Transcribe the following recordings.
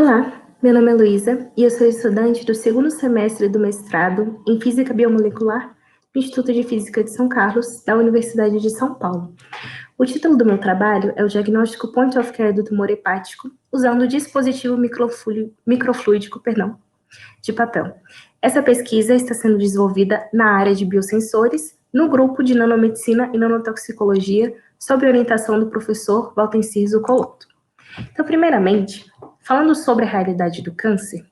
Olá, meu nome é Luísa e eu sou estudante do segundo semestre do mestrado em Física Biomolecular do Instituto de Física de São Carlos, da Universidade de São Paulo. O título do meu trabalho é o diagnóstico point of care do tumor hepático usando o dispositivo microfluídico de papel. Essa pesquisa está sendo desenvolvida na área de biosensores, no grupo de nanomedicina e nanotoxicologia, sob orientação do professor Valtencir Zucolotto. Então, primeiramente, falando sobre a realidade do câncer,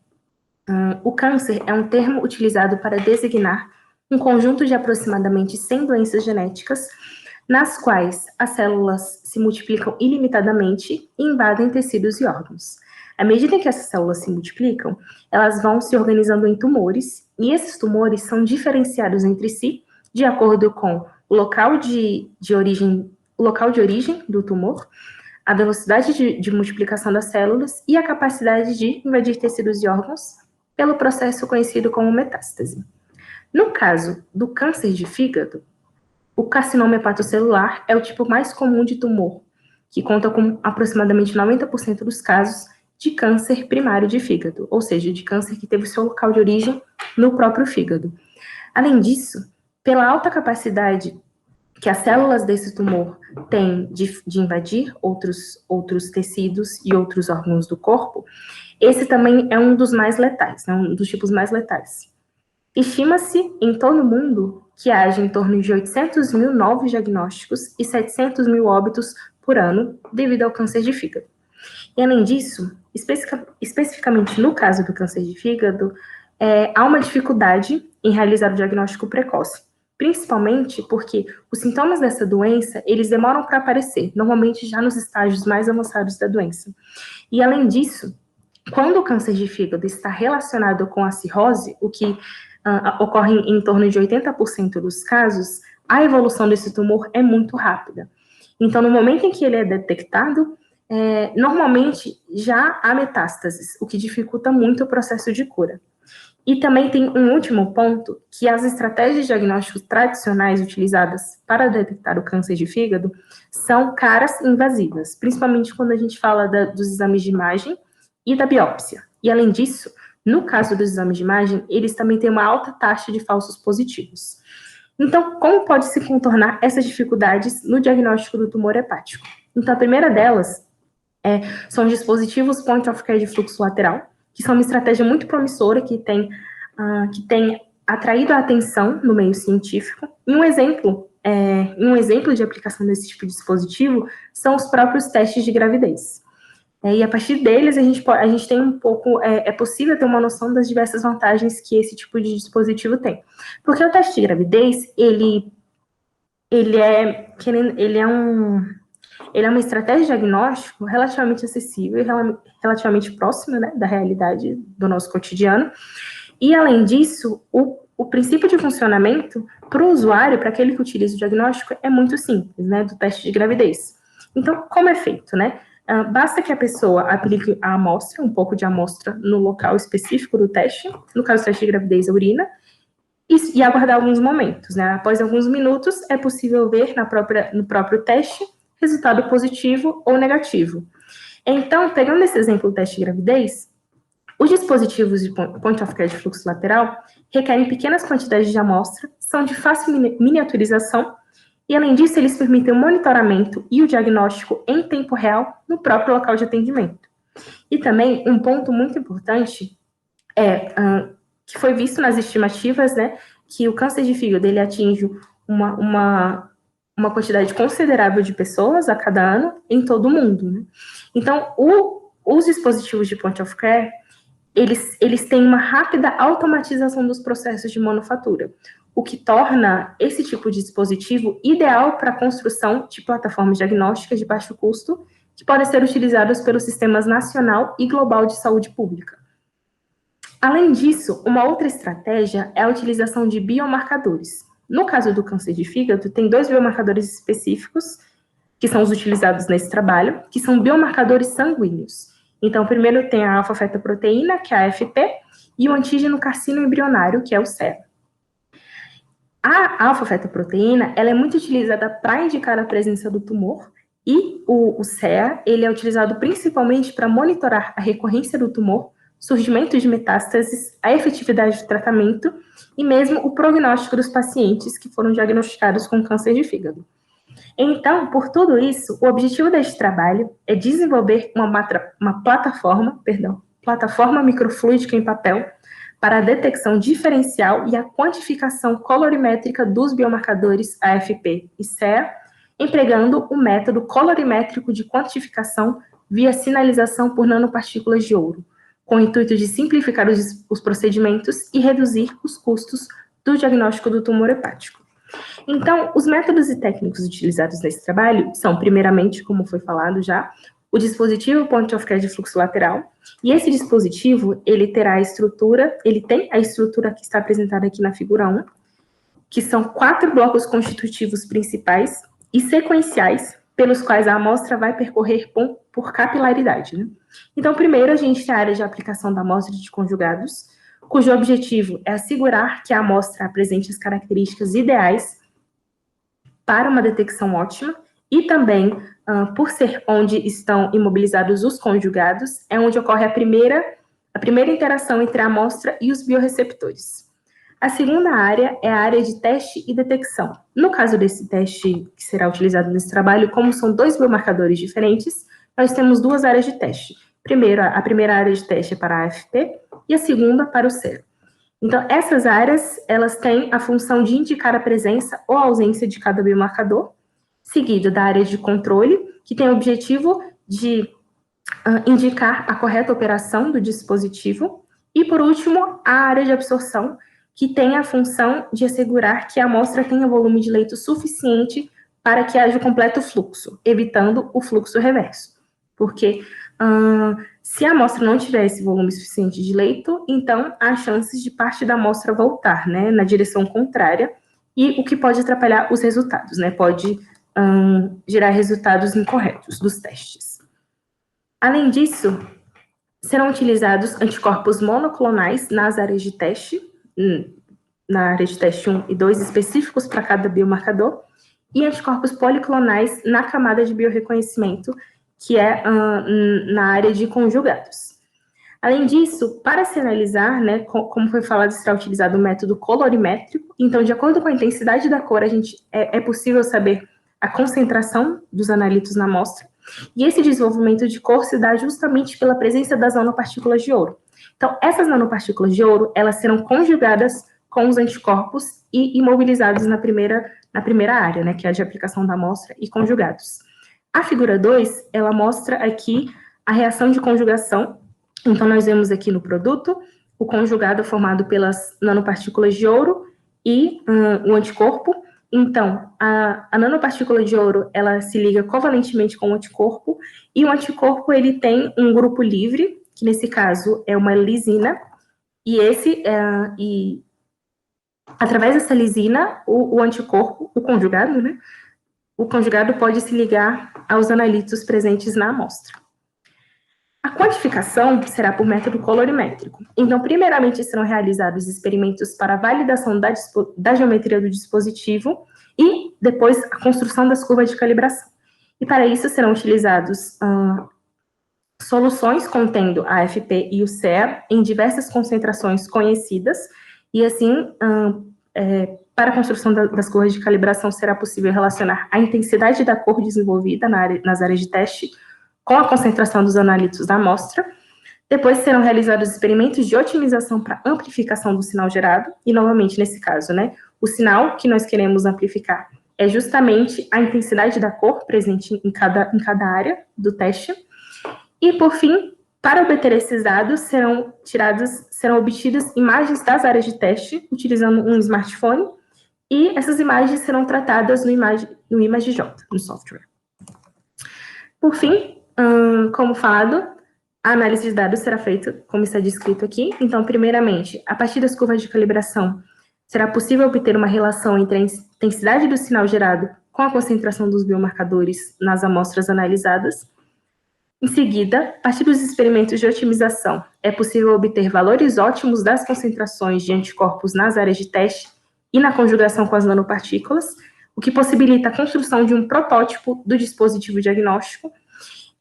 o câncer é um termo utilizado para designar um conjunto de aproximadamente 100 doenças genéticas, nas quais as células se multiplicam ilimitadamente e invadem tecidos e órgãos. À medida que essas células se multiplicam, elas vão se organizando em tumores, e esses tumores são diferenciados entre si de acordo com o local de origem do tumor, a velocidade de multiplicação das células e a capacidade de invadir tecidos e órgãos pelo processo conhecido como metástase. No caso do câncer de fígado, o carcinoma hepatocelular é o tipo mais comum de tumor, que conta com aproximadamente 90% dos casos de câncer primário de fígado, ou seja, de câncer que teve seu local de origem no próprio fígado. Além disso, pela alta capacidade que as células desse tumor têm de invadir outros tecidos e outros órgãos do corpo, esse também é um dos mais letais, né, um dos tipos mais letais. Estima-se em todo o mundo que haja em torno de 800 mil novos diagnósticos e 700 mil óbitos por ano devido ao câncer de fígado. E além disso, especificamente no caso do câncer de fígado, há uma dificuldade em realizar o diagnóstico precoce, principalmente porque os sintomas dessa doença, eles demoram para aparecer, normalmente já nos estágios mais avançados da doença. E além disso, quando o câncer de fígado está relacionado com a cirrose, o que ocorre em torno de 80% dos casos, a evolução desse tumor é muito rápida. Então, no momento em que ele é detectado, normalmente já há metástases, o que dificulta muito o processo de cura. E também tem um último ponto, que as estratégias diagnósticas tradicionais utilizadas para detectar o câncer de fígado são caras e invasivas, principalmente quando a gente fala dos exames de imagem e da biópsia. E além disso, no caso dos exames de imagem, eles também têm uma alta taxa de falsos positivos. Então, como pode se contornar essas dificuldades no diagnóstico do tumor hepático? Então, a primeira delas são os dispositivos point of care de fluxo lateral, que são uma estratégia muito promissora que tem atraído a atenção no meio científico. E um exemplo de aplicação desse tipo de dispositivo são os próprios testes de gravidez. E a partir deles, a gente tem um pouco, é possível ter uma noção das diversas vantagens que esse tipo de dispositivo tem. Porque o teste de gravidez, ele é uma estratégia de diagnóstico relativamente acessível e relativamente próxima, né, da realidade do nosso cotidiano. E, além disso, o princípio de funcionamento para o usuário, para aquele que utiliza o diagnóstico, é muito simples, né, do teste de gravidez. Então, como é feito, né? Basta que a pessoa aplique a amostra, um pouco de amostra no local específico do teste, no caso do teste de gravidez, a urina, e aguardar alguns momentos, né? Após alguns minutos, é possível ver no próprio teste resultado positivo ou negativo. Então, pegando esse exemplo do teste de gravidez, os dispositivos de point of care de fluxo lateral requerem pequenas quantidades de amostra, são de fácil miniaturização, e além disso, eles permitem o monitoramento e o diagnóstico em tempo real no próprio local de atendimento. E também, um ponto muito importante que foi visto nas estimativas, né, que o câncer de fígado, ele atinge uma quantidade considerável de pessoas a cada ano em todo o mundo, né? Então, os dispositivos de point of care, eles têm uma rápida automatização dos processos de manufatura, o que torna esse tipo de dispositivo ideal para a construção de plataformas diagnósticas de baixo custo, que podem ser utilizadas pelos sistemas nacional e global de saúde pública. Além disso, uma outra estratégia é a utilização de biomarcadores. No caso do câncer de fígado, tem 2 biomarcadores específicos que são os utilizados nesse trabalho, que são biomarcadores sanguíneos. Então, primeiro tem a alfa-fetoproteína, que é a AFP, e o antígeno carcinoembrionário, que é o SER. A alfa-fetoproteína, ela é muito utilizada para indicar a presença do tumor, E o CEA, ele é utilizado principalmente para monitorar a recorrência do tumor, surgimento de metástases, a efetividade do tratamento e mesmo o prognóstico dos pacientes que foram diagnosticados com câncer de fígado. Então, por tudo isso, o objetivo deste trabalho é desenvolver uma plataforma microfluídica em papel para a detecção diferencial e a quantificação colorimétrica dos biomarcadores AFP e CEA, empregando o método colorimétrico de quantificação via sinalização por nanopartículas de ouro, com o intuito de simplificar os procedimentos e reduzir os custos do diagnóstico do tumor hepático. Então, os métodos e técnicas utilizados nesse trabalho são, primeiramente, como foi falado já, o dispositivo Point of Care de fluxo lateral, e esse dispositivo, ele tem a estrutura que está apresentada aqui na figura 1, que são 4 blocos constitutivos principais e sequenciais, pelos quais a amostra vai percorrer por capilaridade, né? Então, primeiro, a gente tem a área de aplicação da amostra de conjugados, cujo objetivo é assegurar que a amostra apresente as características ideais para uma detecção ótima, e também, por ser onde estão imobilizados os conjugados, é onde ocorre a primeira interação entre a amostra e os biorreceptores. A segunda área é a área de teste e detecção. No caso desse teste que será utilizado nesse trabalho, como são 2 biomarcadores diferentes, nós temos 2 áreas de teste. A primeira área de teste é para a AFP e a segunda para o CEA. Então, essas áreas, elas têm a função de indicar a presença ou a ausência de cada biomarcador, seguido da área de controle, que tem o objetivo de indicar a correta operação do dispositivo, e, por último, a área de absorção, que tem a função de assegurar que a amostra tenha volume de leito suficiente para que haja o completo fluxo, evitando o fluxo reverso. Porque se a amostra não tiver esse volume suficiente de leito, então há chances de parte da amostra voltar, né, na direção contrária, e o que pode atrapalhar os resultados, né, pode gerar resultados incorretos dos testes. Além disso, serão utilizados anticorpos monoclonais nas áreas de teste, na área de teste 1 e 2, específicos para cada biomarcador, e anticorpos policlonais na camada de biorreconhecimento, que é na área de conjugados. Além disso, para se analisar, né, como foi falado, será utilizado o método colorimétrico. Então, de acordo com a intensidade da cor, é possível saber a concentração dos analitos na amostra. E esse desenvolvimento de cor se dá justamente pela presença das nanopartículas de ouro. Então, essas nanopartículas de ouro, elas serão conjugadas com os anticorpos e imobilizados na primeira área, né, que é a de aplicação da amostra e conjugados. A figura 2, ela mostra aqui a reação de conjugação. Então, nós vemos aqui no produto o conjugado formado pelas nanopartículas de ouro e o anticorpo. Então, a nanopartícula de ouro, ela se liga covalentemente com o anticorpo, e o anticorpo, ele tem um grupo livre, que nesse caso é uma lisina, e através dessa lisina, o anticorpo, o conjugado, né, o conjugado pode se ligar aos analitos presentes na amostra. A quantificação será por método colorimétrico. Então, primeiramente, serão realizados experimentos para validação da geometria do dispositivo e, depois, a construção das curvas de calibração. E, para isso, serão utilizados soluções contendo a AFP e o CEA em diversas concentrações conhecidas, e, assim, para a construção das curvas de calibração, será possível relacionar a intensidade da cor desenvolvida nas áreas de teste com a concentração dos analitos da amostra. Depois serão realizados experimentos de otimização para amplificação do sinal gerado, e novamente nesse caso, né, o sinal que nós queremos amplificar é justamente a intensidade da cor presente em cada área do teste. E por fim, para obter esses dados, serão obtidas imagens das áreas de teste, utilizando um smartphone, e essas imagens serão tratadas no ImageJ, no software. Por fim, como falado, a análise de dados será feita, como está descrito aqui. Então, primeiramente, a partir das curvas de calibração, será possível obter uma relação entre a intensidade do sinal gerado com a concentração dos biomarcadores nas amostras analisadas. Em seguida, a partir dos experimentos de otimização, é possível obter valores ótimos das concentrações de anticorpos nas áreas de teste e na conjugação com as nanopartículas, o que possibilita a construção de um protótipo do dispositivo diagnóstico.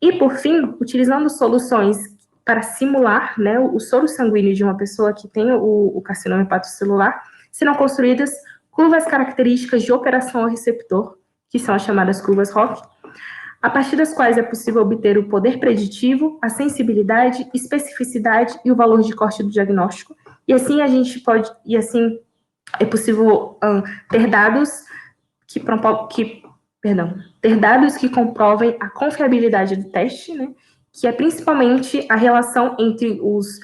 E, por fim, utilizando soluções para simular, né, o soro sanguíneo de uma pessoa que tem o carcinoma hepatocelular, serão construídas curvas características de operação ao receptor, que são as chamadas curvas ROC, a partir das quais é possível obter o poder preditivo, a sensibilidade, especificidade e o valor de corte do diagnóstico. E assim é possível ter dados que comprovem a confiabilidade do teste, né, que é principalmente a relação entre os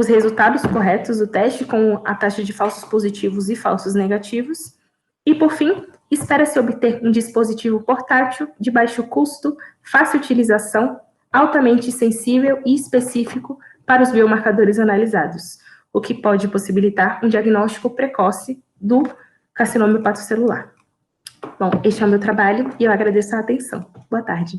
resultados corretos do teste com a taxa de falsos positivos e falsos negativos. E, por fim, espera-se obter um dispositivo portátil, de baixo custo, fácil utilização, altamente sensível e específico para os biomarcadores analisados, o que pode possibilitar um diagnóstico precoce do carcinoma hepatocelular. Bom, este é o meu trabalho e eu agradeço a atenção. Boa tarde.